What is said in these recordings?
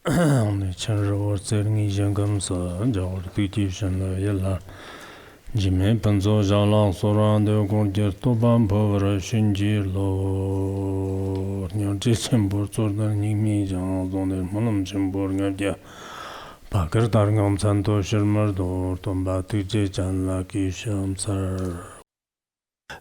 Chanro Zerni Jangamsa, Jor Tuition, Yella Jimmy Panzo Jala Soran de Gordier Toban Power Shinji Lo Nyarjambur Sordan Nimi Jan on the Monum Jimborgadia Pakar Targam Santo Shermardor Tomba Tuje Jan Laki Shamsar.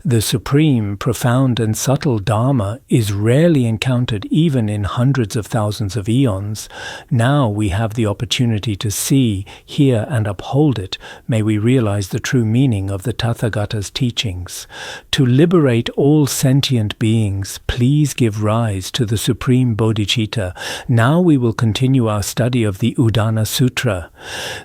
The supreme, profound and subtle Dharma is rarely encountered even in hundreds of thousands of eons. Now we have the opportunity to see, hear and uphold it. May we realize the true meaning of the Tathagata's teachings. To liberate all sentient beings, please give rise to the supreme bodhicitta. Now we will continue our study of the Udāna Sūtra.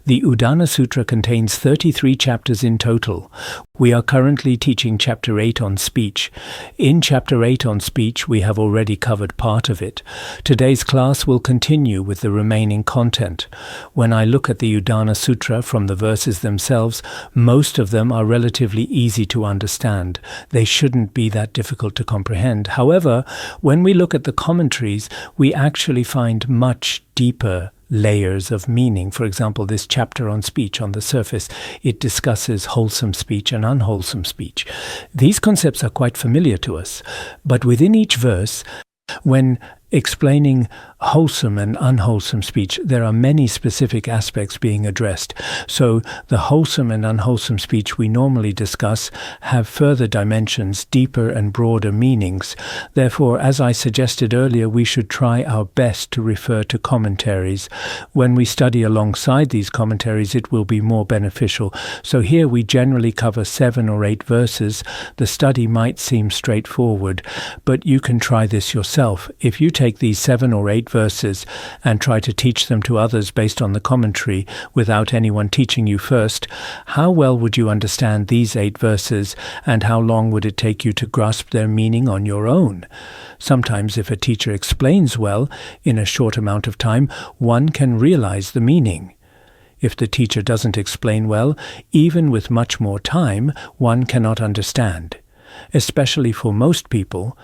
The Udāna Sūtra contains 33 chapters in total. We are currently teaching Chapter 8 on speech. In Chapter 8 on speech, we have already covered part of it. Today's class will continue with the remaining content. When I look at the Udāna Sūtra from the verses themselves, most of them are relatively easy to understand. They shouldn't be that difficult to comprehend. However, when we look at the commentaries, we actually find much deeper layers of meaning. For example, this chapter on speech, on the surface, it discusses wholesome speech and unwholesome speech. These concepts are quite familiar to us, but within each verse, when explaining wholesome and unwholesome speech, there are many specific aspects being addressed. So the wholesome and unwholesome speech we normally discuss have further dimensions, deeper and broader meanings. Therefore, as I suggested earlier, we should try our best to refer to commentaries. When we study alongside these commentaries, it will be more beneficial. So here we generally cover 7 or 8 verses. The study might seem straightforward, but you can try this yourself. If you take these 7 or 8 verses and try to teach them to others based on the commentary without anyone teaching you first, how well would you understand these 8 verses, and how long would it take you to grasp their meaning on your own? Sometimes if a teacher explains well in a short amount of time, one can realize the meaning. If the teacher doesn't explain well, even with much more time, one cannot understand. Especially for most people,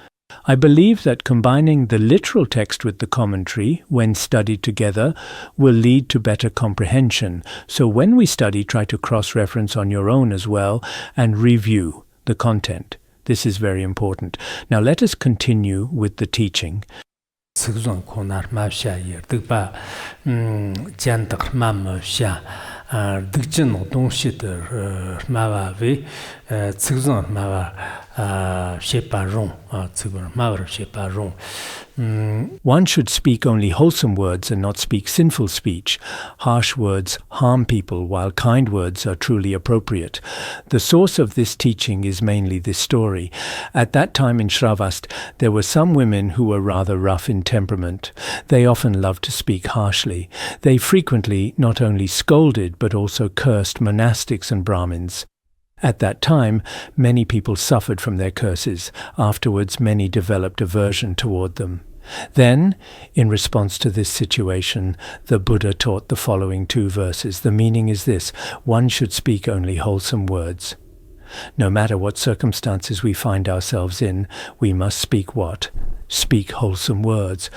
I believe that combining the literal text with the commentary, when studied together, will lead to better comprehension. So when we study, try to cross-reference on your own as well and review the content. This is very important. Now let us continue with the teaching. One should speak only wholesome words and not speak sinful speech. Harsh words harm people, while kind words are truly appropriate. The source of this teaching is mainly this story. At that time in Shravast, there were some women who were rather rough in temperament. They often loved to speak harshly. They frequently not only scolded but also cursed monastics and Brahmins. At that time, many people suffered from their curses. Afterwards, many developed aversion toward them. Then, in response to this situation, the Buddha taught the following 2 verses. The meaning is this: one should speak only wholesome words. No matter what circumstances we find ourselves in, we must speak what? Speak wholesome words,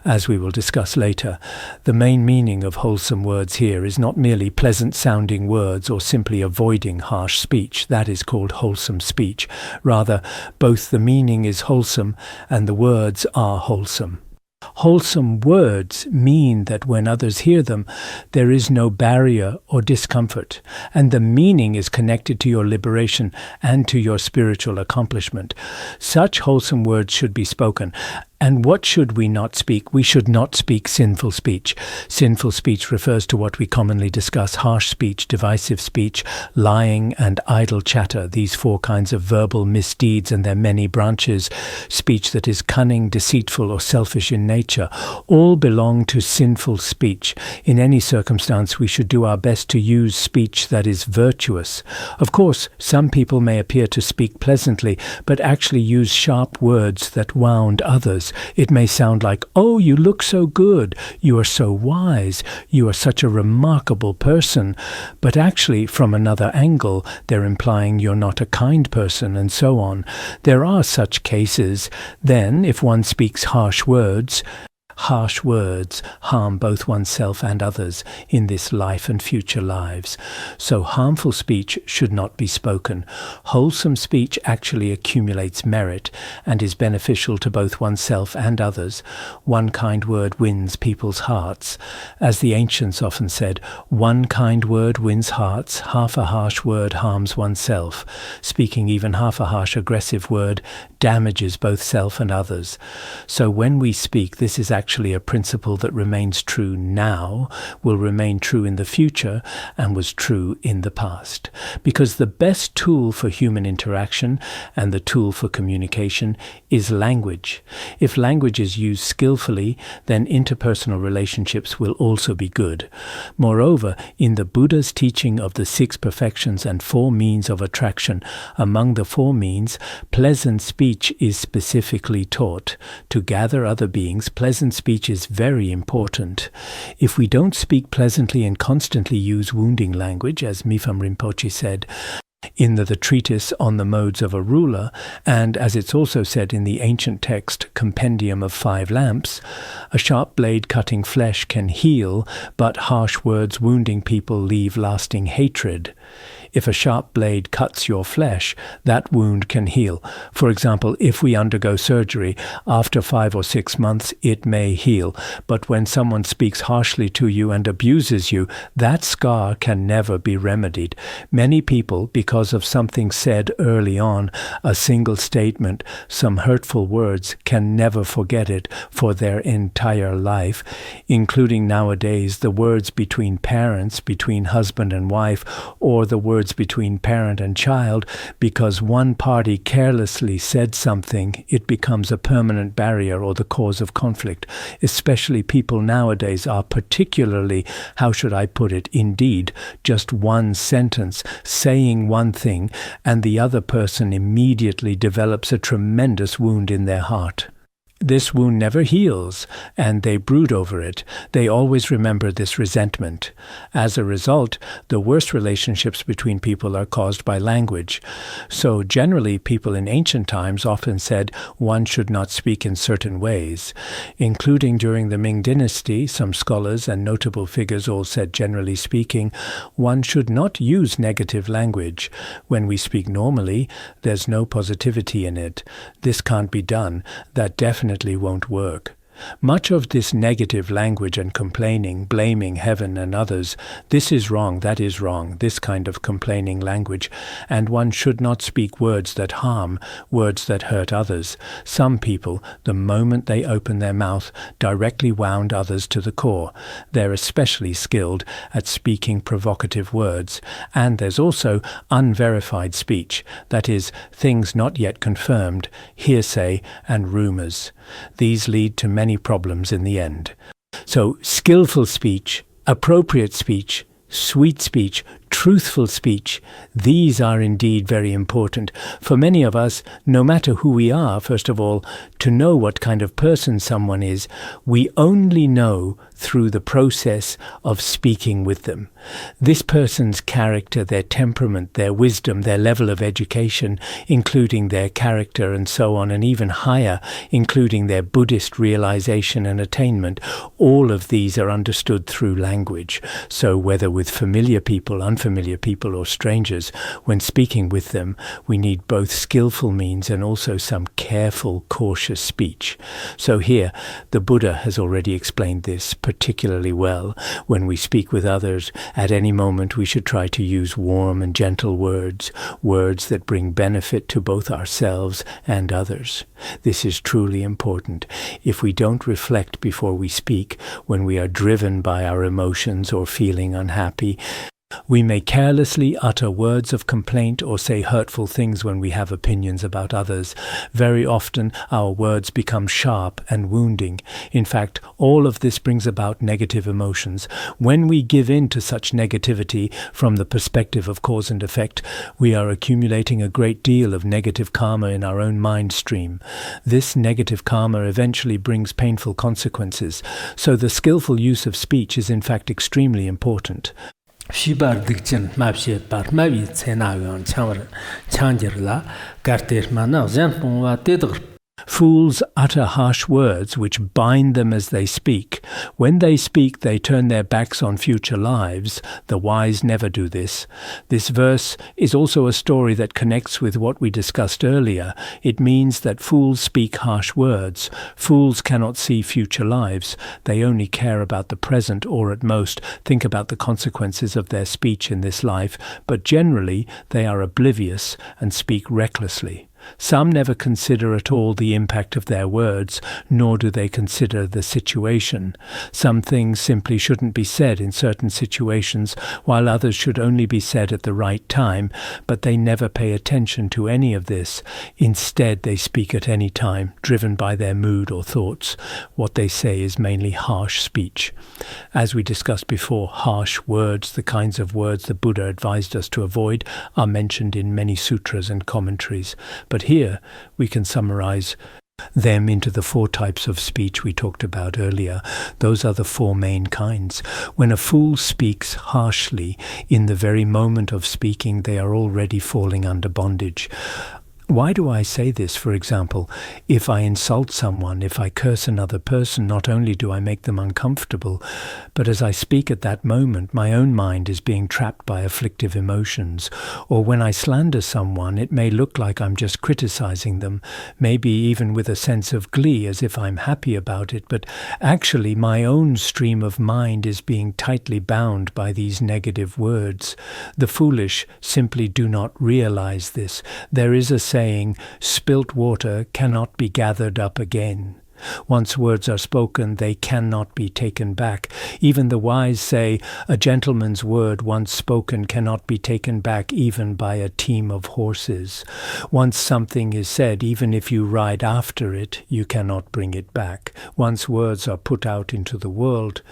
as we will discuss later. The main meaning of wholesome words here is not merely pleasant-sounding words or simply avoiding harsh speech. That is called wholesome speech. Rather, both the meaning is wholesome and the words are wholesome. Wholesome words mean that when others hear them, there is no barrier or discomfort, and the meaning is connected to your liberation and to your spiritual accomplishment. Such wholesome words should be spoken. And what should we not speak? We should not speak sinful speech. Sinful speech refers to what we commonly discuss: harsh speech, divisive speech, lying and idle chatter, these 4 kinds of verbal misdeeds and their many branches. Speech that is cunning, deceitful or selfish in nature, all belong to sinful speech. In any circumstance, we should do our best to use speech that is virtuous. Of course, some people may appear to speak pleasantly, but actually use sharp words that wound others. It may sound like, "Oh, you look so good, you are so wise, you are such a remarkable person," but actually, from another angle, they're implying you're not a kind person, and so on. There are such cases. Then, if one speaks harsh words, harsh words harm both oneself and others in this life and future lives. So harmful speech should not be spoken. Wholesome speech actually accumulates merit and is beneficial to both oneself and others. One kind word wins people's hearts. As the ancients often said, one kind word wins hearts, half a harsh word harms oneself. Speaking even half a harsh aggressive word damages both self and others. So when we speak, this is actually a principle that remains true now, will remain true in the future, and was true in the past. Because the best tool for human interaction and the tool for communication is language. If language is used skillfully, then interpersonal relationships will also be good. Moreover, in the Buddha's teaching of the 6 perfections and 4 means of attraction, among the 4 means, pleasant speech is specifically taught. To gather other beings, pleasant speech is very important. If we don't speak pleasantly and constantly use wounding language, as Mifam Rinpoche said, in the treatise on the modes of a ruler, and as it's also said in the ancient text Compendium of 5 Lamps, a sharp blade cutting flesh can heal, but harsh words wounding people leave lasting hatred. If a sharp blade cuts your flesh, that wound can heal. For example, if we undergo surgery, after 5 or 6 months it may heal. But when someone speaks harshly to you and abuses you, that scar can never be remedied. Many people, because of something said early on, a single statement, some hurtful words, can never forget it for their entire life, including nowadays the words between parents, between husband and wife, or the words between parent and child. Because one party carelessly said something, it becomes a permanent barrier or the cause of conflict. Especially people nowadays are particularly, how should I put it, indeed, just one sentence, saying one thing, and the other person immediately develops a tremendous wound in their heart. This wound never heals, and they brood over it. They always remember this resentment. As a result, the worst relationships between people are caused by language. So generally, people in ancient times often said one should not speak in certain ways. Including during the Ming Dynasty, some scholars and notable figures all said, generally speaking, one should not use negative language. When we speak normally, there's no positivity in it. This can't be done. That definitely won't work. Much of this negative language and complaining, blaming heaven and others, this is wrong, that is wrong, this kind of complaining language, and one should not speak words that harm, words that hurt others. Some people, the moment they open their mouth, directly wound others to the core. They're especially skilled at speaking provocative words, and there's also unverified speech, that is, things not yet confirmed, hearsay and rumors. These lead to many problems in the end. So skillful speech, appropriate speech, sweet speech, truthful speech, these are indeed very important. For many of us, no matter who we are, first of all, to know what kind of person someone is, we only know through the process of speaking with them. This person's character, their temperament, their wisdom, their level of education, including their character and so on, and even higher, including their Buddhist realization and attainment, all of these are understood through language. So whether with familiar people, unfamiliar people, or strangers, when speaking with them, we need both skillful means and also some careful, cautious speech. So here, the Buddha has already explained this particularly well. When we speak with others, at any moment we should try to use warm and gentle words, words that bring benefit to both ourselves and others. This is truly important. If we don't reflect before we speak, when we are driven by our emotions or feeling unhappy, we may carelessly utter words of complaint or say hurtful things when we have opinions about others. Very often our words become sharp and wounding. In fact, all of this brings about negative emotions. When we give in to such negativity from the perspective of cause and effect, we are accumulating a great deal of negative karma in our own mind stream. This negative karma eventually brings painful consequences. So the skillful use of speech is in fact extremely important. Shibar Dikchin Mapshe Parmavi Tsenavion Chamber Changerla Garter Mana Zanpongwa Tedr Fools utter harsh words which bind them as they speak. When they speak, they turn their backs on future lives. The wise never do this. This verse is also a story that connects with what we discussed earlier. It means that fools speak harsh words. Fools cannot see future lives. They only care about the present, or at most think about the consequences of their speech in this life, but generally they are oblivious and speak recklessly. Some never consider at all the impact of their words, nor do they consider the situation. Some things simply shouldn't be said in certain situations, while others should only be said at the right time, but they never pay attention to any of this. Instead, they speak at any time, driven by their mood or thoughts. What they say is mainly harsh speech. As we discussed before, harsh words, the kinds of words the Buddha advised us to avoid, are mentioned in many sutras and commentaries. But here we can summarize them into the 4 types of speech we talked about earlier. Those are the 4 main kinds. When a fool speaks harshly, in the very moment of speaking, they are already falling under bondage. Why do I say this? For example, if I insult someone, if I curse another person, not only do I make them uncomfortable, but as I speak at that moment, my own mind is being trapped by afflictive emotions. Or when I slander someone, it may look like I'm just criticizing them, maybe even with a sense of glee, as if I'm happy about it, but actually my own stream of mind is being tightly bound by these negative words. The foolish simply do not realize this. There is a saying, "Spilt water cannot be gathered up again." Once words are spoken, they cannot be taken back. Even the wise say, "A gentleman's word once spoken cannot be taken back even by a team of horses." Once something is said, even if you ride after it, you cannot bring it back. Once words are put out into the world,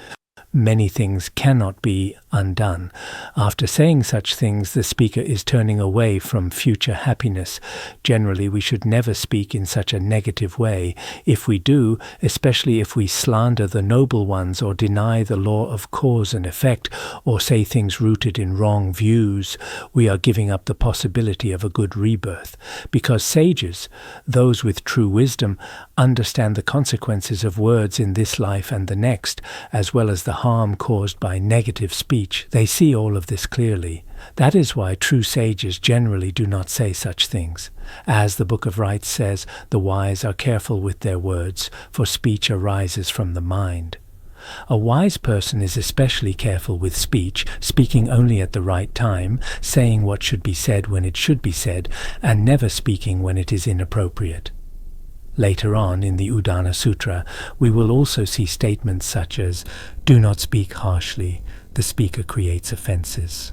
many things cannot be undone. After saying such things, the speaker is turning away from future happiness. Generally, we should never speak in such a negative way. If we do, especially if we slander the noble ones or deny the law of cause and effect, or say things rooted in wrong views, we are giving up the possibility of a good rebirth. Because sages, those with true wisdom, understand the consequences of words in this life and the next, as well as the harm caused by negative speech. They see all of this clearly. That is why true sages generally do not say such things. As the Book of Rites says, the wise are careful with their words, for speech arises from the mind. A wise person is especially careful with speech, speaking only at the right time, saying what should be said when it should be said, and never speaking when it is inappropriate. Later on in the Udāna Sūtra, we will also see statements such as, "Do not speak harshly, the speaker creates offenses."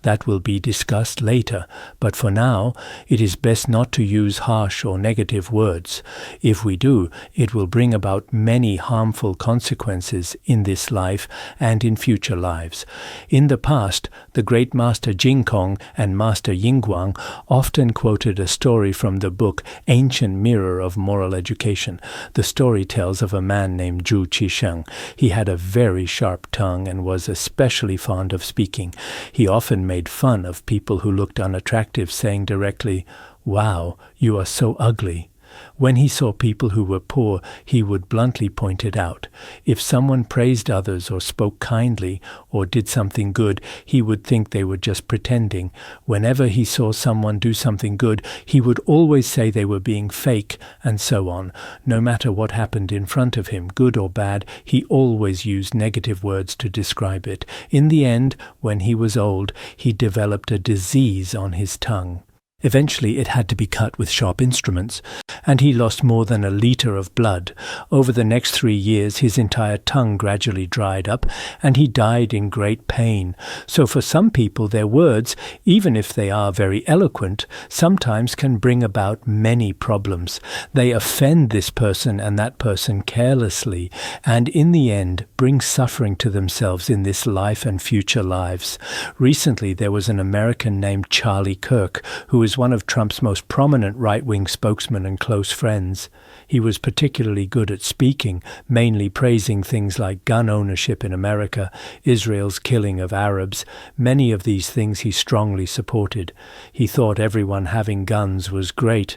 That will be discussed later, but for now, it is best not to use harsh or negative words. If we do, it will bring about many harmful consequences in this life and in future lives. In the past, the great Master Jingkong and Master Yingguang often quoted a story from the book Ancient Mirror of Moral Education. The story tells of a man named Zhu Qisheng. He had a very sharp tongue and was especially fond of speaking. He often made fun of people who looked unattractive, saying directly, "Wow, you are so ugly." When he saw people who were poor, he would bluntly point it out. If someone praised others or spoke kindly or did something good, he would think they were just pretending. Whenever he saw someone do something good, he would always say they were being fake, and so on. No matter what happened in front of him, good or bad, he always used negative words to describe it. In the end, when he was old, he developed a disease on his tongue. Eventually it had to be cut with sharp instruments, and he lost more than 1 liter of blood. Over the next 3 years his entire tongue gradually dried up, and he died in great pain. So for some people, their words, even if they are very eloquent, sometimes can bring about many problems. They offend this person and that person carelessly, and in the end bring suffering to themselves in this life and future lives. Recently there was an American named Charlie Kirk, who is one of Trump's most prominent right-wing spokesmen and close friends. He was particularly good at speaking, mainly praising things like gun ownership in America, Israel's killing of Arabs. Many of these things he strongly supported. He thought everyone having guns was great.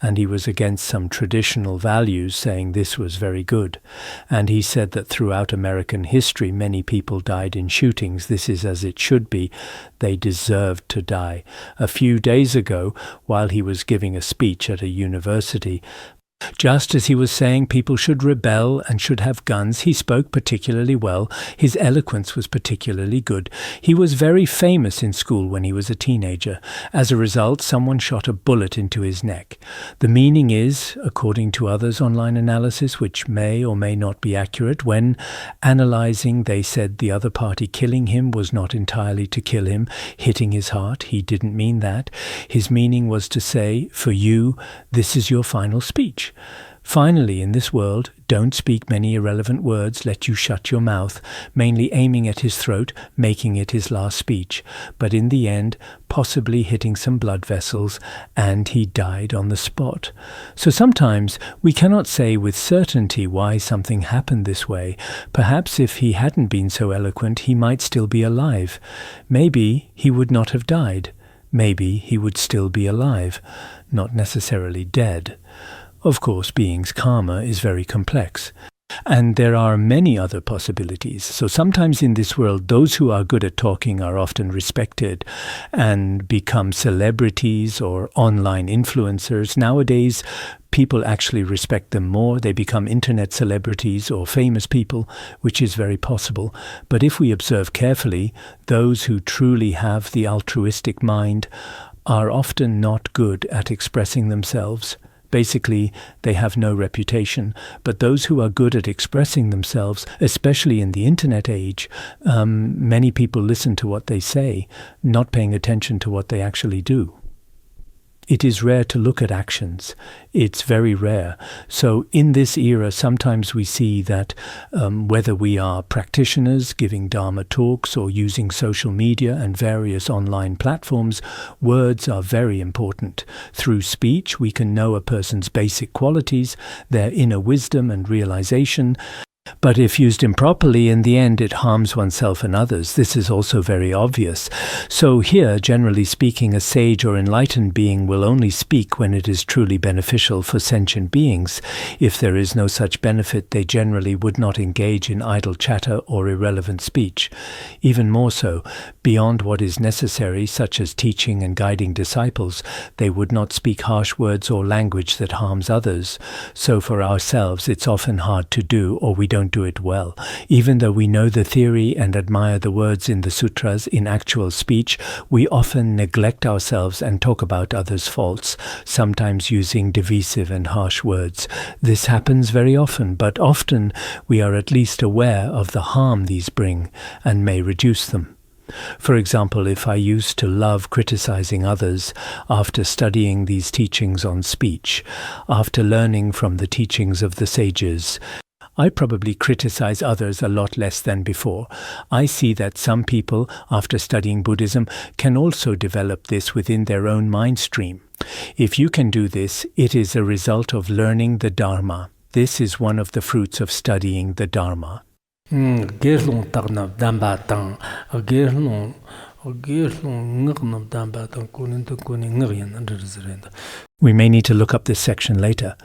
and he was against some traditional values, saying this was very good. And he said that throughout American history, many people died in shootings. This is as it should be. They deserved to die. A few days ago, while he was giving a speech at a university, just as he was saying people should rebel and should have guns, he spoke particularly well. His eloquence was particularly good. He was very famous in school when he was a teenager. As a result, someone shot a bullet into his neck. The meaning is, according to others' online analysis, which may or may not be accurate, when analyzing, they said the other party killing him was not entirely to kill him, hitting his heart. He didn't mean that. His meaning was to say, for you, this is your final speech. Finally, in this world, don't speak many irrelevant words, let you shut your mouth, mainly aiming at his throat, making it his last speech, but in the end, possibly hitting some blood vessels, and he died on the spot. So sometimes we cannot say with certainty why something happened this way. Perhaps if he hadn't been so eloquent, he might still be alive. Maybe he would not have died. Maybe he would still be alive, not necessarily dead. Of course, being's karma is very complex. And there are many other possibilities. So sometimes in this world, those who are good at talking are often respected and become celebrities or online influencers. Nowadays, people actually respect them more. They become internet celebrities or famous people, which is very possible. But if we observe carefully, those who truly have the altruistic mind are often not good at expressing themselves. Basically, they have no reputation. But those who are good at expressing themselves, especially in the internet age, many people listen to what they say, not paying attention to what they actually do. It is rare to look at actions. It's very rare. So in this era, sometimes we see that whether we are practitioners giving Dharma talks or using social media and various online platforms, words are very important. Through speech, we can know a person's basic qualities, their inner wisdom and realization. But if used improperly, in the end, it harms oneself and others. This is also very obvious. So here, generally speaking, a sage or enlightened being will only speak when it is truly beneficial for sentient beings. If there is no such benefit, they generally would not engage in idle chatter or irrelevant speech. Even more so, beyond what is necessary, such as teaching and guiding disciples, they would not speak harsh words or language that harms others. So for ourselves, it's often hard to do, or we don't do it well. Even though we know the theory and admire the words in the sutras in actual speech, we often neglect ourselves and talk about others' faults, sometimes using divisive and harsh words. This happens very often, but often we are at least aware of the harm these bring and may reduce them. For example, if I used to love criticizing others after studying these teachings on speech, after learning from the teachings of the sages, I probably criticize others a lot less than before. I see that some people, after studying Buddhism, can also develop this within their own mind stream. If you can do this, it is a result of learning the Dharma. This is one of the fruits of studying the Dharma. We may need to look up this section later.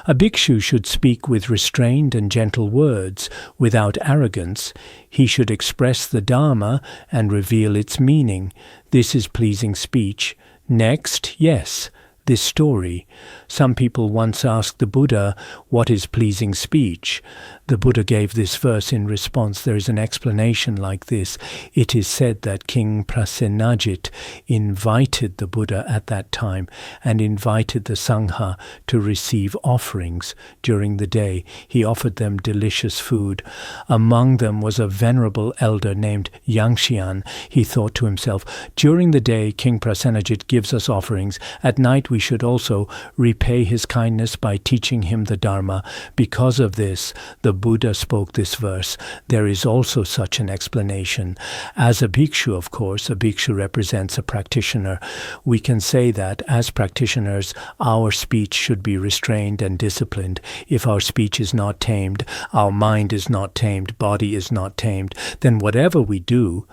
A bhikshu should speak with restrained and gentle words, without arrogance. He should express the Dharma and reveal its meaning. This is pleasing speech. Next, yes, this story. Some people once asked the Buddha, what is pleasing speech? The Buddha gave this verse in response. There is an explanation like this. It is said that King Prasenajit invited the Buddha at that time and invited the Sangha to receive offerings during the day. He offered them delicious food. Among them was a venerable elder named Yangxian. He thought to himself, during the day King Prasenajit gives us offerings. At night we should also repay his kindness by teaching him the Dharma. Because of this, the Buddha spoke this verse, there is also such an explanation. As a bhikshu, of course, a bhikshu represents a practitioner. We can say that as practitioners, our speech should be restrained and disciplined. If our speech is not tamed, our mind is not tamed, body is not tamed, then whatever we do,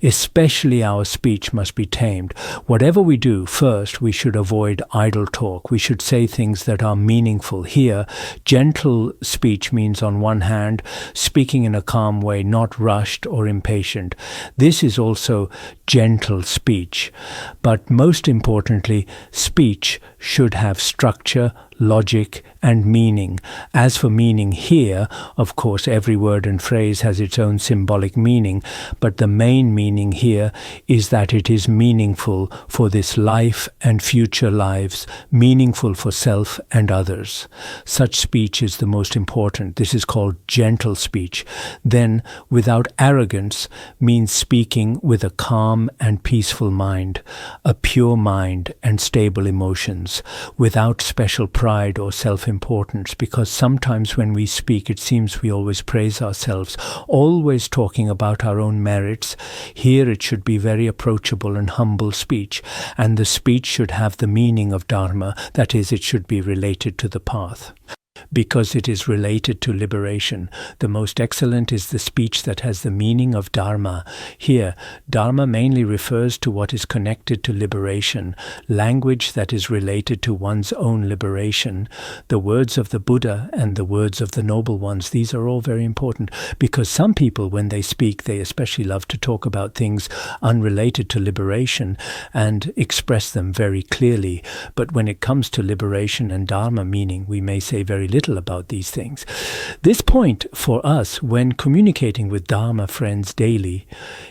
especially our speech, must be tamed. Whatever we do, first we should avoid idle talk. We should say things that are meaningful. Here, gentle speech means, on one hand, speaking in a calm way, not rushed or impatient. This is also gentle speech. But most importantly, speech should have structure, logic, and meaning. As for meaning here, of course, every word and phrase has its own symbolic meaning, but the main meaning here is that it is meaningful for this life and future lives, meaningful for self and others. Such speech is the most important. This is called gentle speech. Then, without arrogance means speaking with a calm and peaceful mind, a pure mind and stable emotions, without special pride or self-importance, because sometimes when we speak it seems we always praise ourselves, always talking about our own merits. Here it should be very approachable and humble speech, and the speech should have the meaning of Dharma, that is, it should be related to the path. Because it is related to liberation. The most excellent is the speech that has the meaning of Dharma. Here, Dharma mainly refers to what is connected to liberation, language that is related to one's own liberation. The words of the Buddha and the words of the noble ones, these are all very important, because some people, when they speak, they especially love to talk about things unrelated to liberation and express them very clearly. But when it comes to liberation and Dharma meaning, we may say very little about these things. This point for us when communicating with Dharma friends daily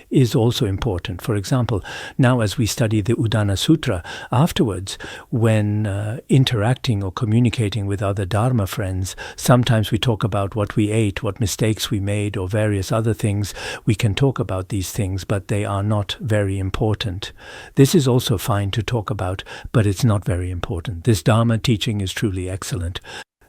is also important. For example, now as we study the Udāna Sūtra, afterwards, when interacting or communicating with other Dharma friends, sometimes we talk about what we ate, what mistakes we made, or various other things. We can talk about these things, but they are not very important. This is also fine to talk about, but it's not very important. This Dharma teaching is truly excellent.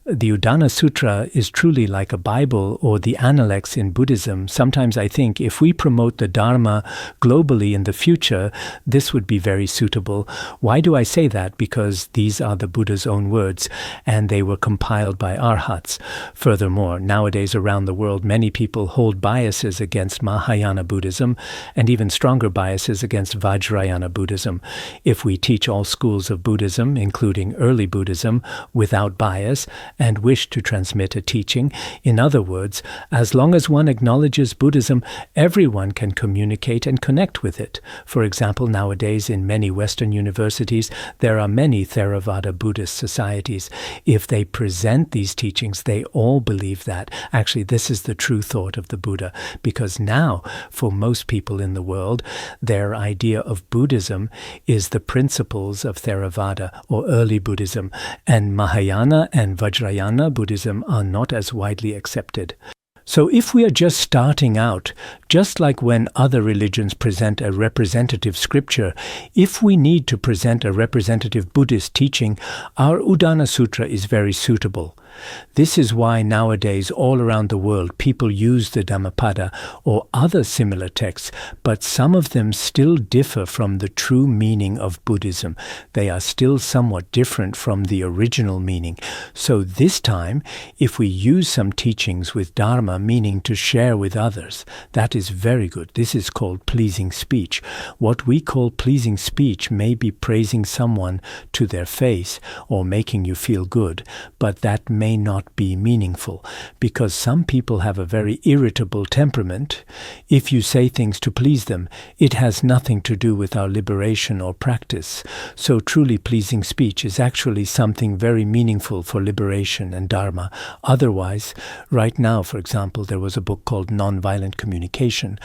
The Udāna Sūtra is truly like a Bible or the Analects in Buddhism. Sometimes I think if we promote the Dharma globally in the future, this would be very suitable. Why do I say that? Because these are the Buddha's own words, and they were compiled by arhats. Furthermore, nowadays around the world, many people hold biases against Mahayana Buddhism, and even stronger biases against Vajrayana Buddhism. If we teach all schools of Buddhism, including early Buddhism, without bias, and wish to transmit a teaching. In other words, as long as one acknowledges Buddhism, everyone can communicate and connect with it. For example, nowadays in many Western universities, there are many Theravada Buddhist societies. If they present these teachings, they all believe that. Actually, this is the true thought of the Buddha, because now, for most people in the world, their idea of Buddhism is the principles of Theravada or early Buddhism, and Mahayana and Vajrayana Buddhism are not as widely accepted. So if we are just starting out, just like when other religions present a representative scripture, if we need to present a representative Buddhist teaching, our Udāna Sūtra is very suitable. This is why nowadays all around the world people use the Dhammapada or other similar texts, but some of them still differ from the true meaning of Buddhism. They are still somewhat different from the original meaning. So this time, if we use some teachings with Dharma, meaning to share with others, that is very good. This is called pleasing speech. What we call pleasing speech may be praising someone to their face or making you feel good, but that may not be meaningful, because some people have a very irritable temperament. If you say things to please them, it has nothing to do with our liberation or practice. So truly pleasing speech is actually something very meaningful for liberation and Dharma. Otherwise, right now, for example, there was a book called Nonviolent Communication.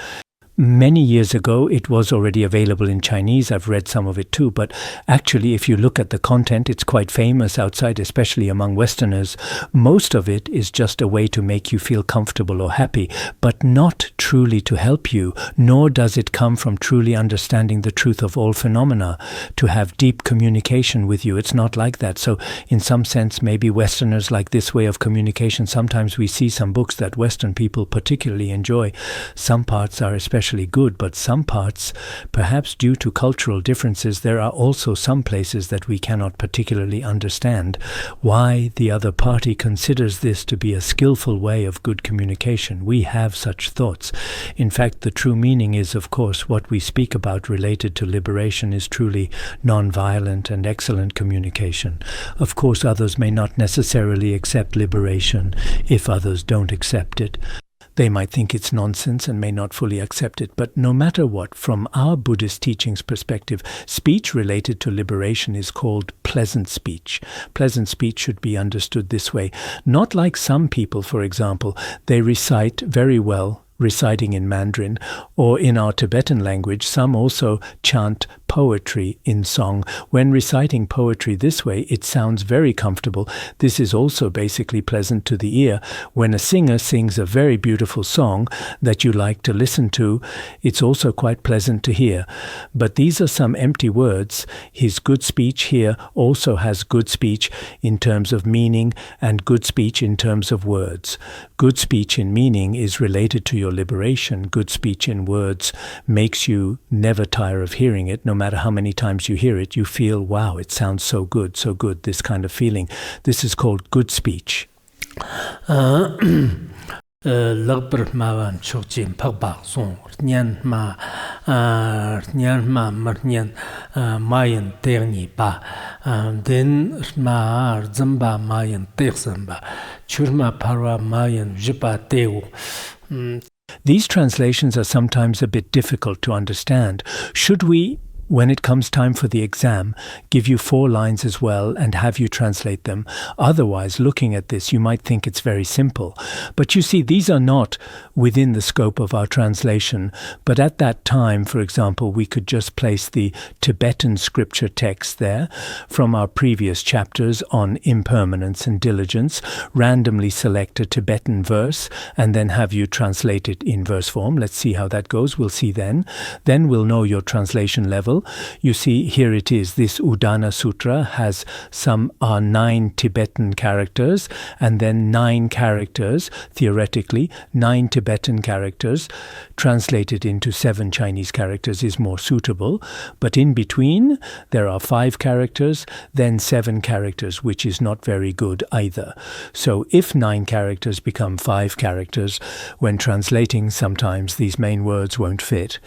Many years ago, it was already available in Chinese. I've read some of it too. But actually, if you look at the content, it's quite famous outside, especially among Westerners. Most of it is just a way to make you feel comfortable or happy, but not truly to help you, nor does it come from truly understanding the truth of all phenomena, to have deep communication with you. It's not like that. So in some sense, maybe Westerners like this way of communication. Sometimes we see some books that Western people particularly enjoy. Some parts are especially good, but some parts, perhaps due to cultural differences, there are also some places that we cannot particularly understand why the other party considers this to be a skillful way of good communication. We have such thoughts. In fact, the true meaning is, of course, what we speak about related to liberation is truly non-violent and excellent communication. Of course, others may not necessarily accept liberation if others don't accept it. They might think it's nonsense and may not fully accept it. But no matter what, from our Buddhist teachings perspective, speech related to liberation is called pleasant speech. Pleasant speech should be understood this way. Not like some people, for example, they recite very well, reciting in Mandarin, or in our Tibetan language, some also chant poetry in song. When reciting poetry this way, it sounds very comfortable. This is also basically pleasant to the ear. When a singer sings a very beautiful song that you like to listen to, it's also quite pleasant to hear. But these are some empty words. His good speech here also has good speech in terms of meaning and good speech in terms of words. Good speech in meaning is related to your liberation. Good speech in words makes you never tire of hearing it. No matter how many times you hear it, you feel, wow, it sounds so good, this kind of feeling. This is called good speech. Lagbar mawan chokjin pagbak song nyan ma marnyan mayan terni ba den ma zamba mayan tersamba churma parwa mayan jipa teu. These translations are sometimes a bit difficult to understand. Should we, when it comes time for the exam, give you 4 lines as well and have you translate them? Otherwise, looking at this, you might think it's very simple. But you see, these are not within the scope of our translation. But at that time, for example, we could just place the Tibetan scripture text there from our previous chapters on impermanence and diligence, randomly select a Tibetan verse, and then have you translate it in verse form. Let's see how that goes. We'll see then. Then we'll know your translation level. You see, here it is. This Udāna Sūtra has some 9 Tibetan characters, and then 9 characters, theoretically, 9 Tibetan characters. Translated into 7 Chinese characters is more suitable. But in between, there are 5 characters, then 7 characters, which is not very good either. So if 9 characters become 5 characters, when translating, sometimes these main words won't fit.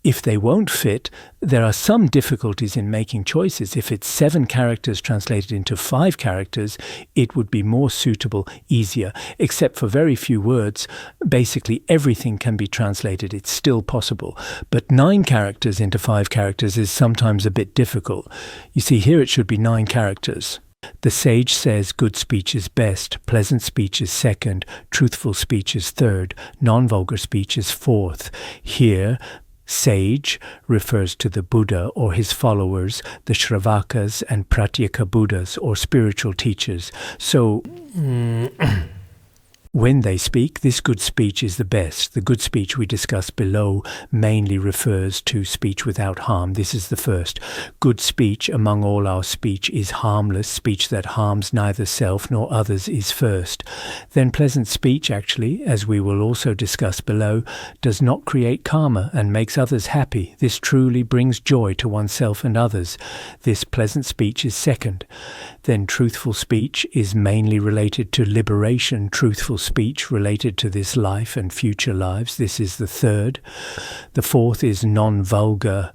If they won't fit, there are some difficulties in making choices. If it's 7 characters translated into 5 characters, it would be more suitable, easier. Except for very few words, basically everything can be translated. It's still possible. But 9 characters into 5 characters is sometimes a bit difficult. You see, here it should be 9 characters. The sage says good speech is best, pleasant speech is second, truthful speech is third, non-vulgar speech is fourth. Here, sage refers to the Buddha or his followers, the Shravakas and Pratyeka Buddhas or spiritual teachers. So, when they speak, this good speech is the best. The good speech we discussed below mainly refers to speech without harm. This is the first. Good speech among all our speech is harmless. Speech that harms neither self nor others is first. Then pleasant speech, actually, as we will also discuss below, does not create karma and makes others happy. This truly brings joy to oneself and others. This pleasant speech is second. Then truthful speech is mainly related to liberation. Truthful speech related to this life and future lives. This is the third. The fourth is non-vulgar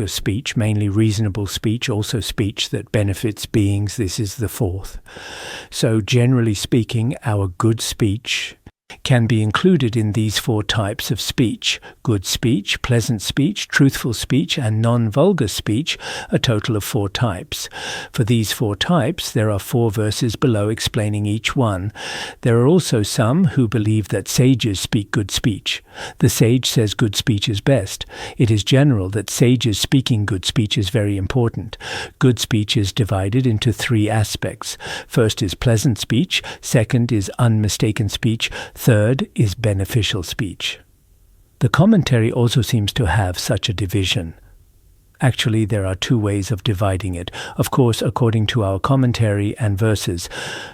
speech, mainly reasonable speech, also speech that benefits beings. This is the fourth. So generally speaking, our good speech can be included in these 4 types of speech: good speech, pleasant speech, truthful speech, and non-vulgar speech, a total of 4 types. For these 4 types, there are 4 verses below explaining each one. There are also some who believe that sages speak good speech. The sage says good speech is best. It is general that sages speaking good speech is very important. Good speech is divided into 3 aspects. First is pleasant speech, second is unmistaken speech, third is beneficial speech. The commentary also seems to have such a division. Actually, there are 2 ways of dividing it, of course, according to our commentary and verses.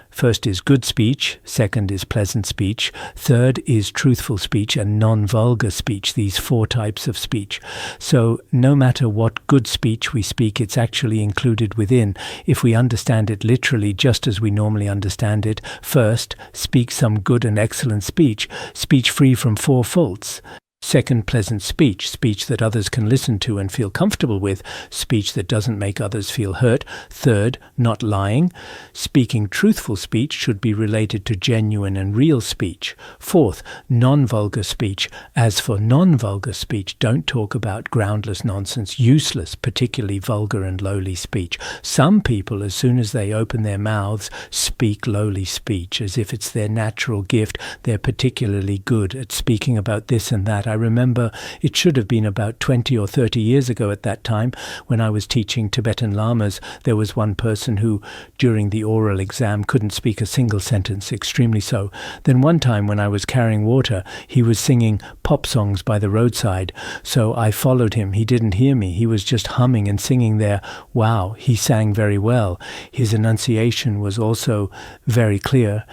First is good speech, second is pleasant speech, third is truthful speech and non-vulgar speech, these 4 types of speech. So no matter what good speech we speak, it's actually included within. If we understand it literally just as we normally understand it, first, speak some good and excellent speech, speech free from 4 faults. Second, pleasant speech, speech that others can listen to and feel comfortable with, speech that doesn't make others feel hurt. Third, not lying. Speaking truthful speech should be related to genuine and real speech. Fourth, non-vulgar speech. As for non-vulgar speech, don't talk about groundless nonsense, useless, particularly vulgar and lowly speech. Some people, as soon as they open their mouths, speak lowly speech, as if it's their natural gift. They're particularly good at speaking about this and that. I remember it should have been about 20 or 30 years ago at that time when I was teaching Tibetan Lamas. There was one person who, during the oral exam, couldn't speak a single sentence, extremely so. Then one time when I was carrying water, he was singing pop songs by the roadside. So I followed him. He didn't hear me. He was just humming and singing there. Wow, he sang very well. His enunciation was also very clear.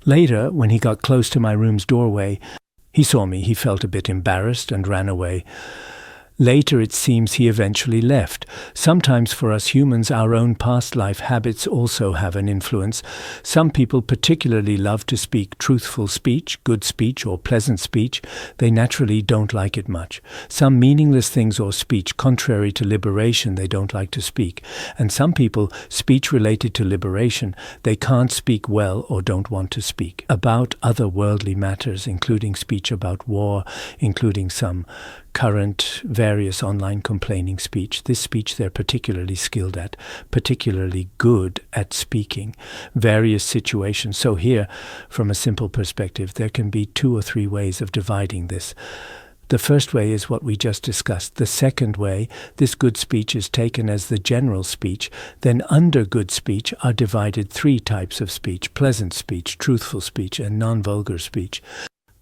Later, when he got close to my room's doorway, he saw me, he felt a bit embarrassed and ran away. Later, it seems he eventually left. Sometimes for us humans, our own past life habits also have an influence. Some people particularly love to speak truthful speech, good speech, or pleasant speech. They naturally don't like it much. Some meaningless things or speech contrary to liberation they don't like to speak. And some people, speech related to liberation, they can't speak well or don't want to speak. About other worldly matters, including speech about war, including some current various online complaining speech. This speech they're particularly skilled at, particularly good at speaking. Various situations. So here, from a simple perspective, there can be 2 or 3 ways of dividing this. The first way is what we just discussed. The second way, this good speech is taken as the general speech. Then under good speech are divided 3 types of speech: pleasant speech, truthful speech, and non-vulgar speech.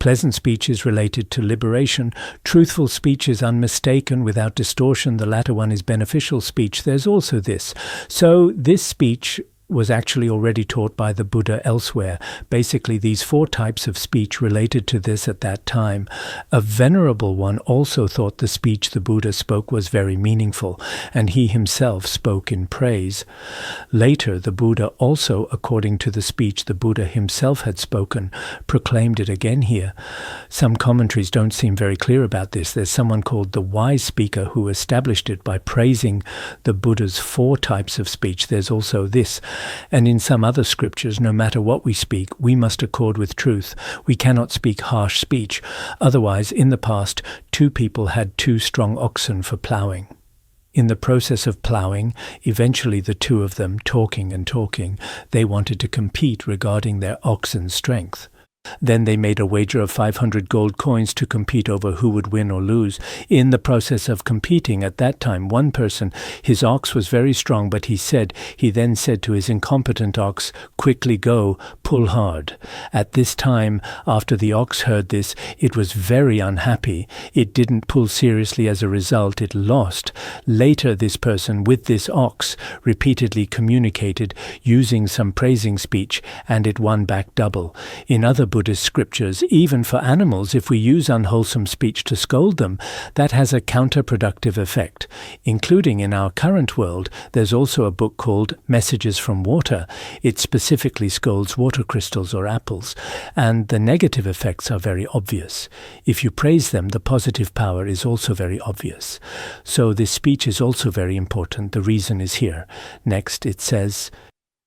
Pleasant speech is related to liberation. Truthful speech is unmistaken, without distortion. The latter one is beneficial speech. There's also this. So this speech was actually already taught by the Buddha elsewhere. Basically, these 4 types of speech related to this at that time. A venerable one also thought the speech the Buddha spoke was very meaningful, and he himself spoke in praise. Later, the Buddha also, according to the speech the Buddha himself had spoken, proclaimed it again here. Some commentaries don't seem very clear about this. There's someone called the wise speaker who established it by praising the Buddha's 4 types of speech. There's also this. And in some other scriptures, no matter what we speak, we must accord with truth. We cannot speak harsh speech. Otherwise, in the past, 2 people had 2 strong oxen for ploughing. In the process of ploughing, eventually the 2 of them, talking and talking, they wanted to compete regarding their oxen's strength. Then they made a wager of 500 gold coins to compete over who would win or lose. In the process of competing at that time, one person, his ox was very strong, but he then said to his incompetent ox, "Quickly go, pull hard." At this time, after the ox heard this, it was very unhappy. It didn't pull seriously. As a result, it lost. Later, this person with this ox repeatedly communicated using some praising speech, and it won back double. In other Buddhist scriptures, even for animals, if we use unwholesome speech to scold them, that has a counterproductive effect. Including in our current world, there's also a book called Messages from Water. It specifically scolds water crystals or apples, and the negative effects are very obvious. If you praise them, the positive power is also very obvious. So this speech is also very important. The reason is here. Next, it says,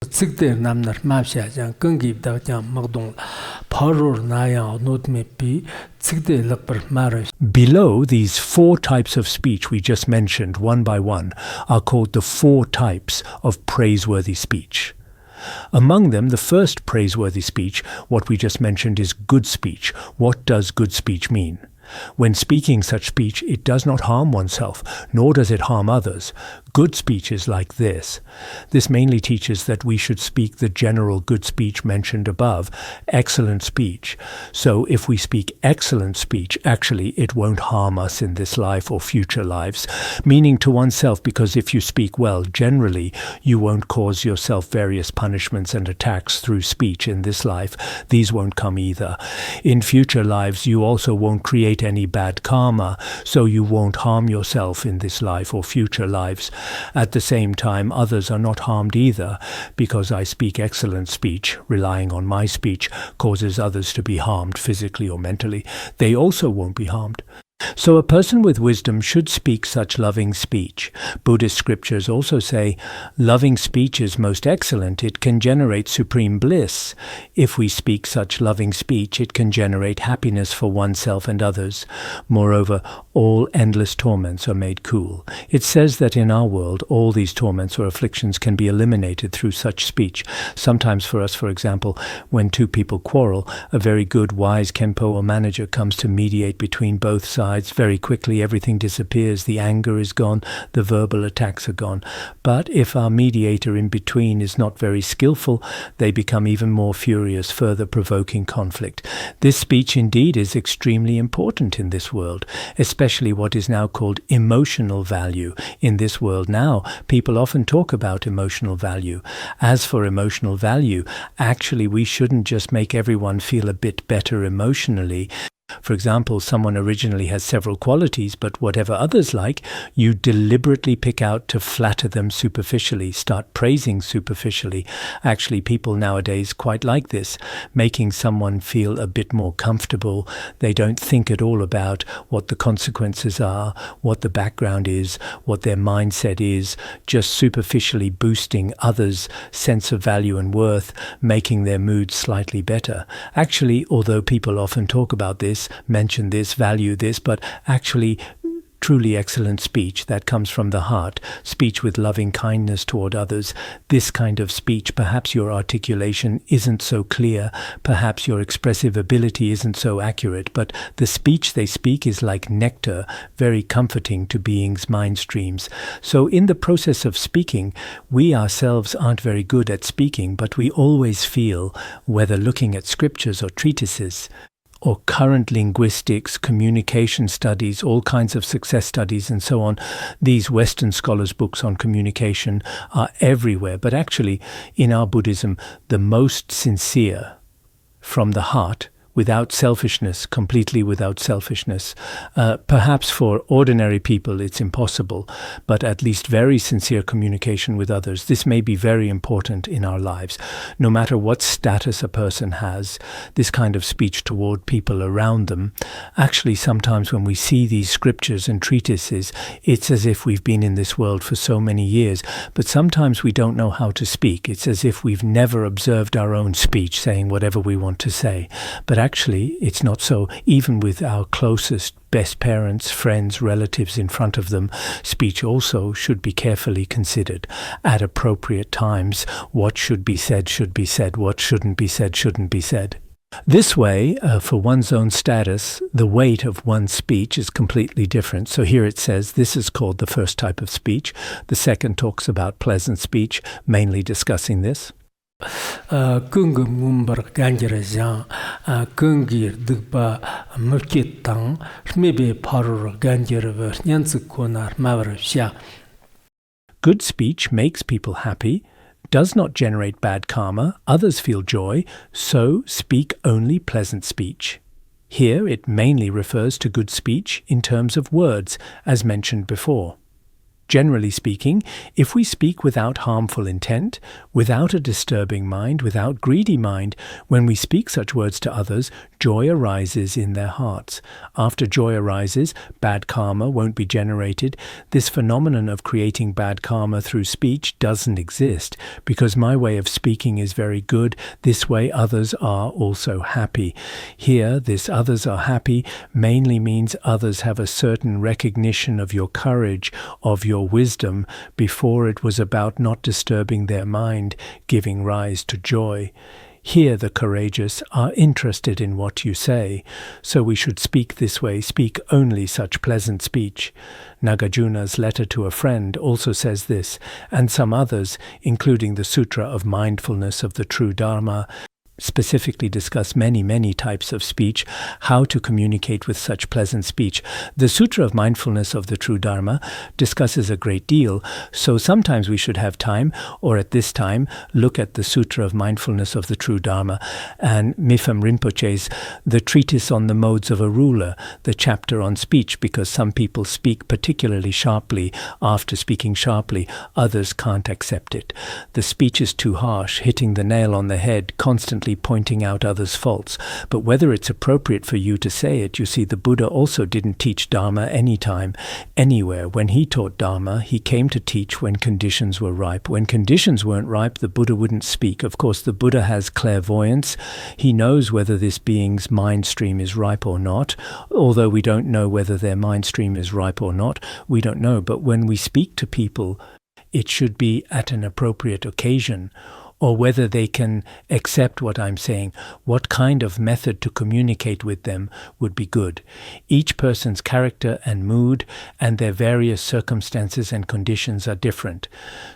Tsikde namnar mapsha jang kungib da jang magdong parur nayang not me pi tsikde lakpar marish. Below, these 4 types of speech we just mentioned, one by one, are called the 4 types of praiseworthy speech. Among them, the first praiseworthy speech, what we just mentioned, is good speech. What does good speech mean? When speaking such speech, it does not harm oneself, nor does it harm others. Good speech is like this. This mainly teaches that we should speak the general good speech mentioned above, excellent speech. So if we speak excellent speech, actually it won't harm us in this life or future lives, meaning to oneself, because if you speak well, generally you won't cause yourself various punishments and attacks through speech in this life. These won't come either. In future lives, you also won't create any bad karma, so you won't harm yourself in this life or future lives. At the same time, others are not harmed either, because I speak excellent speech, relying on my speech, causes others to be harmed physically or mentally. They also won't be harmed. So a person with wisdom should speak such loving speech. Buddhist scriptures also say, loving speech is most excellent, it can generate supreme bliss. If we speak such loving speech, it can generate happiness for oneself and others. Moreover, all endless torments are made cool. It says that in our world, all these torments or afflictions can be eliminated through such speech. Sometimes for us, for example, when 2 people quarrel, a very good, wise Khenpo or manager comes to mediate between both sides. Very quickly everything disappears, the anger is gone, the verbal attacks are gone. But if our mediator in between is not very skillful, they become even more furious, further provoking conflict. This speech indeed is extremely important in this world, especially what is now called emotional value. In this world now, people often talk about emotional value. As for emotional value, actually we shouldn't just make everyone feel a bit better emotionally. For example, someone originally has several qualities, but whatever others like, you deliberately pick out to flatter them superficially, start praising superficially. Actually, people nowadays quite like this, making someone feel a bit more comfortable. They don't think at all about what the consequences are, what the background is, what their mindset is, just superficially boosting others' sense of value and worth, making their mood slightly better. Actually, although people often talk about this, mention this, value this, but actually truly excellent speech that comes from the heart, speech with loving kindness toward others, this kind of speech, perhaps your articulation isn't so clear, perhaps your expressive ability isn't so accurate, but the speech they speak is like nectar, very comforting to beings' mind streams. So in the process of speaking, we ourselves aren't very good at speaking, but we always feel, whether looking at scriptures or treatises, or current linguistics, communication studies, all kinds of success studies and so on. These Western scholars' books on communication are everywhere. But actually, in our Buddhism, the most sincere, from the heart, without selfishness, completely without selfishness. Perhaps for ordinary people it's impossible, but at least very sincere communication with others. This may be very important in our lives. No matter what status a person has, this kind of speech toward people around them, actually sometimes when we see these scriptures and treatises, it's as if we've been in this world for so many years, but sometimes we don't know how to speak. It's as if we've never observed our own speech, saying whatever we want to say. But actually, it's not so. Even with our closest, best parents, friends, relatives in front of them, speech also should be carefully considered. At appropriate times, what should be said, what shouldn't be said, shouldn't be said. This way, for one's own status, the weight of one's speech is completely different. So here it says this is called the first type of speech. The second talks about pleasant speech, mainly discussing this. Kunga mumbar ganjara jang, kungir dugba mukit tang, shmebe parur ganjara ver nyansu konar mavra sha. Good speech makes people happy, does not generate bad karma, others feel joy, so speak only pleasant speech. Here it mainly refers to good speech in terms of words, as mentioned before. Generally speaking, if we speak without harmful intent, without a disturbing mind, without greedy mind, when we speak such words to others, joy arises in their hearts. After joy arises, bad karma won't be generated. This phenomenon of creating bad karma through speech doesn't exist, because my way of speaking is very good. This way others are also happy. Here, this others are happy mainly means others have a certain recognition of your courage, of your wisdom, before it was about not disturbing their mind, giving rise to joy. Here the courageous are interested in what you say, so we should speak this way, speak only such pleasant speech. Nagarjuna's letter to a friend also says this, and some others, including the Sutra of Mindfulness of the True Dharma, specifically discuss many types of speech, how to communicate with such pleasant speech. The Sutra of Mindfulness of the True Dharma discusses a great deal, so sometimes we should have time, or at this time, look at the Sutra of Mindfulness of the True Dharma and Mipham Rinpoche's The Treatise on the Modes of a Ruler, the chapter on speech, because some people speak particularly sharply. After speaking sharply, others can't accept it. The speech is too harsh, hitting the nail on the head, constantly pointing out others' faults. But whether it's appropriate for you to say it, you see, the Buddha also didn't teach Dharma anytime, anywhere. When he taught Dharma, he came to teach when conditions were ripe. When conditions weren't ripe, the Buddha wouldn't speak. Of course, the Buddha has clairvoyance. He knows whether this being's mind stream is ripe or not. Although we don't know whether their mind stream is ripe or not, we don't know. But when we speak to people, it should be at an appropriate occasion, or whether they can accept what I'm saying, what kind of method to communicate with them would be good. Each person's character and mood and their various circumstances and conditions are different.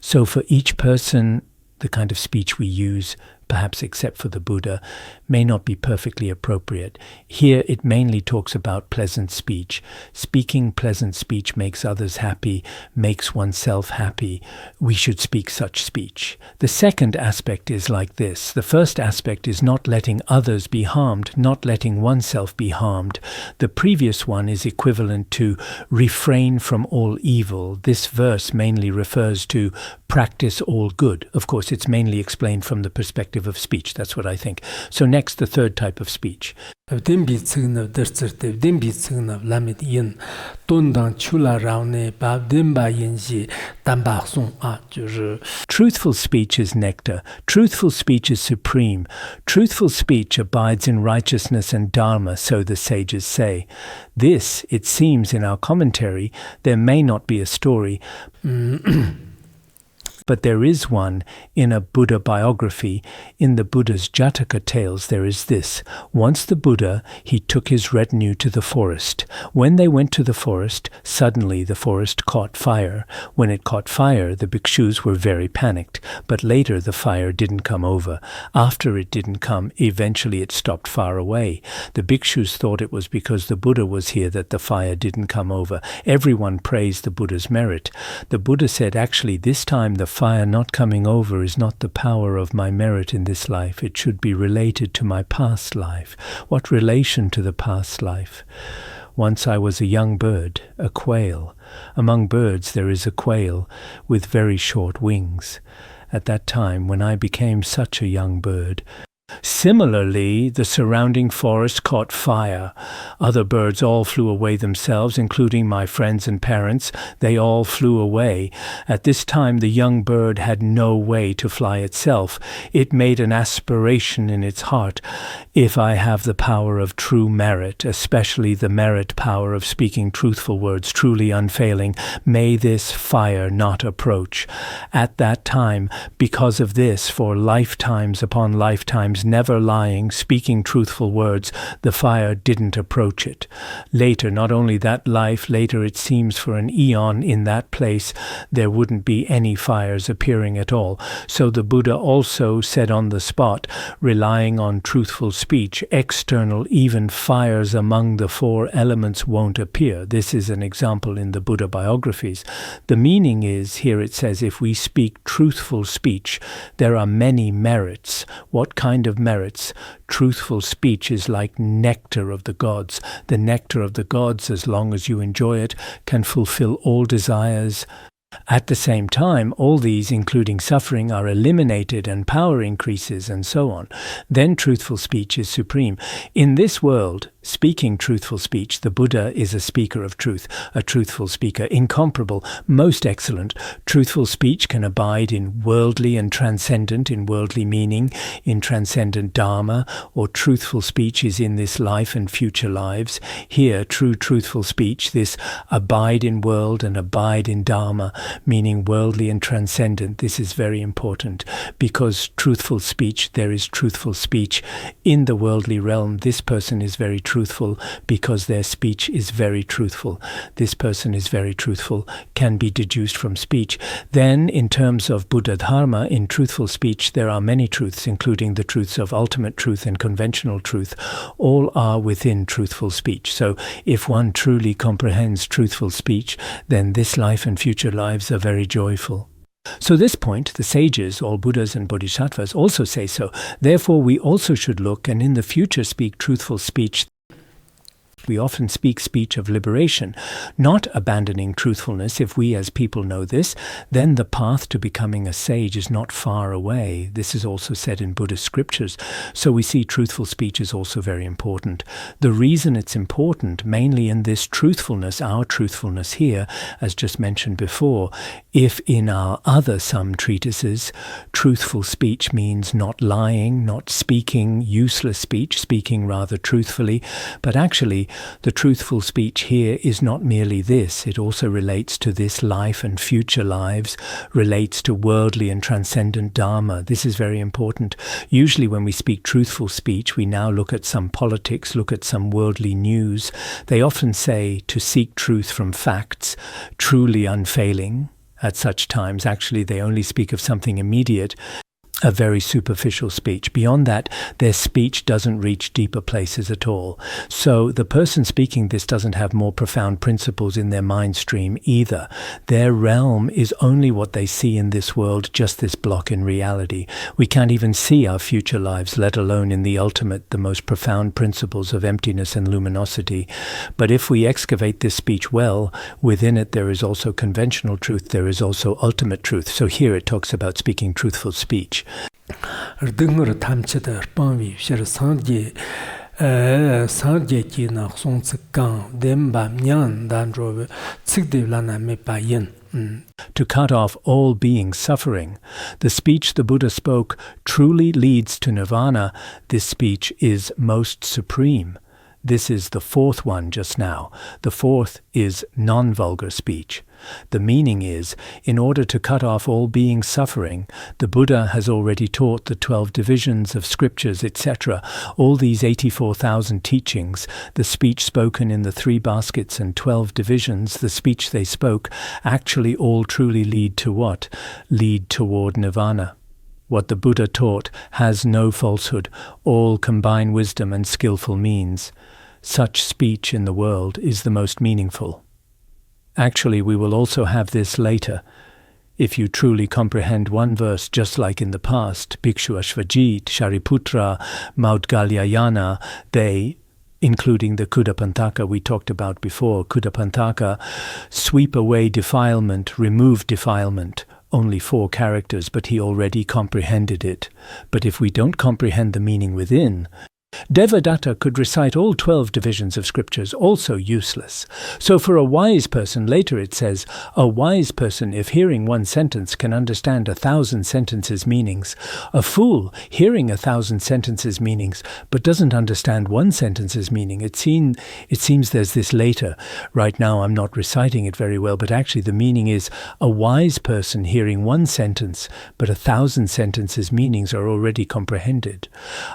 So for each person, the kind of speech we use, perhaps except for the Buddha, may not be perfectly appropriate. Here it mainly talks about pleasant speech. Speaking pleasant speech makes others happy, makes oneself happy. We should speak such speech. The second aspect is like this. The first aspect is not letting others be harmed, not letting oneself be harmed. The previous one is equivalent to refrain from all evil. This verse mainly refers to practice all good. Of course, it's mainly explained from the perspective of speech. That's what I think. So next, the third type of speech. Truthful speech is nectar. Truthful speech is supreme. Truthful speech abides in righteousness and dharma, so the sages say. This, it seems in our commentary, there may not be a story, but there is one in a Buddha biography. In the Buddha's Jataka tales there is this. Once the Buddha, he took his retinue to the forest. When they went to the forest, suddenly the forest caught fire. When it caught fire, the bhikshus were very panicked, but later the fire didn't come over. After it didn't come, eventually it stopped far away. The bhikshus thought it was because the Buddha was here that the fire didn't come over. Everyone praised the Buddha's merit. The Buddha said, actually, this time the fire not coming over is not the power of my merit in this life. It should be related to my past life. What relation to the past life? Once I was a young bird, a quail. Among birds there is a quail with very short wings. At that time, when I became such a young bird, similarly, the surrounding forest caught fire. Other birds all flew away themselves, including my friends and parents. They all flew away. At this time, the young bird had no way to fly itself. It made an aspiration in its heart. If I have the power of true merit, especially the merit power of speaking truthful words, truly unfailing, may this fire not approach. At that time, because of this, for lifetimes upon lifetimes, never lying, speaking truthful words, the fire didn't approach it. Later, not only that life, later it seems for an eon in that place, there wouldn't be any fires appearing at all. So the Buddha also said on the spot, relying on truthful speech, external, even fires among the four elements won't appear. This is an example in the Buddha biographies. The meaning is, here it says, if we speak truthful speech, there are many merits. What kind of merits? Truthful speech is like nectar of the gods. The nectar of the gods, as long as you enjoy it, can fulfill all desires, At the same time, all these, including suffering, are eliminated and power increases and so on. Then truthful speech is supreme. In this world, speaking truthful speech, the Buddha is a speaker of truth, a truthful speaker, incomparable, most excellent. Truthful speech can abide in worldly and transcendent, in worldly meaning, in transcendent Dharma, or truthful speech is in this life and future lives. Here, true truthful speech, this abide in world and abide in Dharma, meaning worldly and transcendent. This is very important, because truthful speech, there is truthful speech in the worldly realm. This person is very truthful because their speech is very truthful. This person is very truthful, can be deduced from speech. Then, in terms of Buddha Dharma, in truthful speech, there are many truths, including the truths of ultimate truth and conventional truth. All are within truthful speech. So, if one truly comprehends truthful speech, then this life and future lives are very joyful. So this point, the sages, all Buddhas and Bodhisattvas, also say so. Therefore, we also should look and in the future speak truthful speech. We often speak speech of liberation, not abandoning truthfulness. If we as people know this, then the path to becoming a sage is not far away. This is also said in Buddhist scriptures. So we see truthful speech is also very important. The reason it's important, mainly in this truthfulness, our truthfulness here, as just mentioned before, if in our other some treatises, truthful speech means not lying, not speaking useless speech, speaking rather truthfully, but actually the truthful speech here is not merely this, it also relates to this life and future lives, relates to worldly and transcendent Dharma. This is very important. Usually when we speak truthful speech, we now look at some politics, look at some worldly news. They often say to seek truth from facts, truly unfailing. At such times, actually, they only speak of something immediate, a very superficial speech. Beyond that, their speech doesn't reach deeper places at all. So the person speaking this doesn't have more profound principles in their mind stream either. Their realm is only what they see in this world, just this block in reality. We can't even see our future lives, let alone in the ultimate, the most profound principles of emptiness and luminosity. But if we excavate this speech well, within it there is also conventional truth, there is also ultimate truth. So here it talks about speaking truthful speech. Rdungr tamchida rpangwi shir sangye ki na song tsikang demba nyan danjove tsikdev lana me payin. To cut off all being suffering. The speech the Buddha spoke truly leads to nirvana. This speech is most supreme. This is the fourth one just now. The fourth is non-vulgar speech. The meaning is, in order to cut off all being suffering, the Buddha has already taught the 12 divisions of scriptures, etc. All these 84,000 teachings, the speech spoken in the 3 baskets and 12 divisions, the speech they spoke, actually all truly lead to what? Lead toward nirvana. What the Buddha taught has no falsehood, all combine wisdom and skillful means. Such speech in the world is the most meaningful. Actually, we will also have this later. If you truly comprehend one verse, just like in the past, Bhikshu Ashvajit, Shariputra, Maudgalyayana, they, including the Kudapantaka we talked about before, Kudapantaka, sweep away defilement, remove defilement. Only 4 characters, but he already comprehended it. But if we don't comprehend the meaning within, Devadatta could recite all 12 divisions of scriptures, also useless. So for a wise person, later it says, a wise person, if hearing one sentence, can understand 1,000 sentences' meanings. A fool, hearing 1,000 sentences' meanings, but doesn't understand one sentence's meaning. It seems there's this later. Right now I'm not reciting it very well, but actually the meaning is a wise person hearing one sentence, but 1,000 sentences' meanings are already comprehended.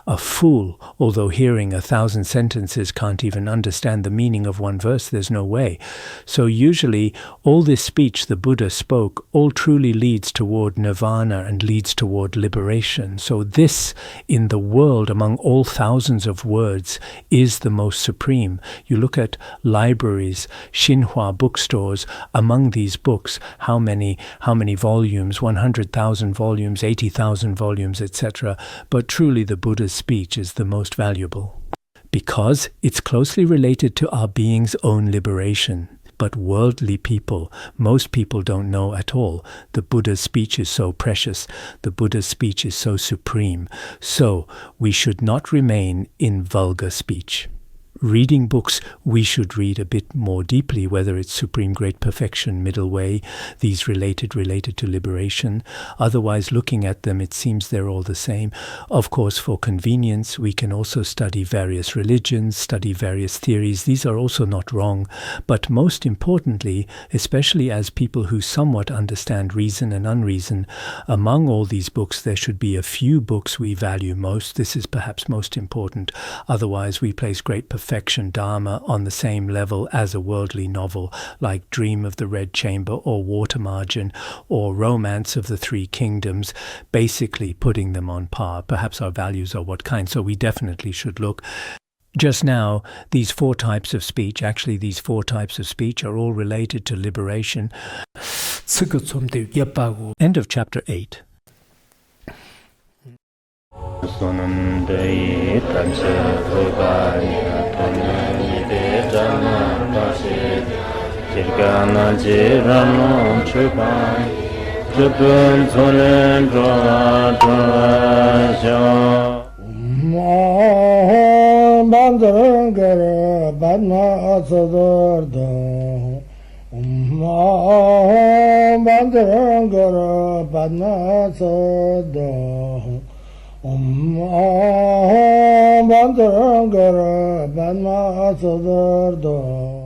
A fool, although hearing 1,000 sentences, can't even understand the meaning of one verse, there's no way. So usually all this speech the Buddha spoke all truly leads toward nirvana and leads toward liberation. So this, in the world, among all thousands of words, is the most supreme. You look at libraries, Xinhua bookstores, among these books, how many volumes, 100,000 volumes, 80,000 volumes, etc. But truly the Buddha's speech is the most valuable, because it's closely related to our being's own liberation. But worldly people, most people don't know at all. The Buddha's speech is so precious. The Buddha's speech is so supreme. So we should not remain in vulgar speech. Reading books, we should read a bit more deeply, whether it's Supreme Great Perfection, Middle Way, these related to liberation. Otherwise, looking at them, it seems they're all the same. Of course, for convenience, we can also study various religions, study various theories. These are also not wrong. But most importantly, especially as people who somewhat understand reason and unreason, among all these books, there should be a few books we value most. This is perhaps most important. Otherwise, we place great perfection Dharma on the same level as a worldly novel like Dream of the Red Chamber or Water Margin or Romance of the Three Kingdoms, basically putting them on par. Perhaps our values are what kind, so we definitely should look. Just now, these four types of speech are all related to liberation. End of chapter 8. Sonandai tamse rubaya tone de jana pase jirgana jirano chupai chupun sonen droa droa bandangara badna Sūtra bandangara badna Sūtra Bandangara Badma Sūtra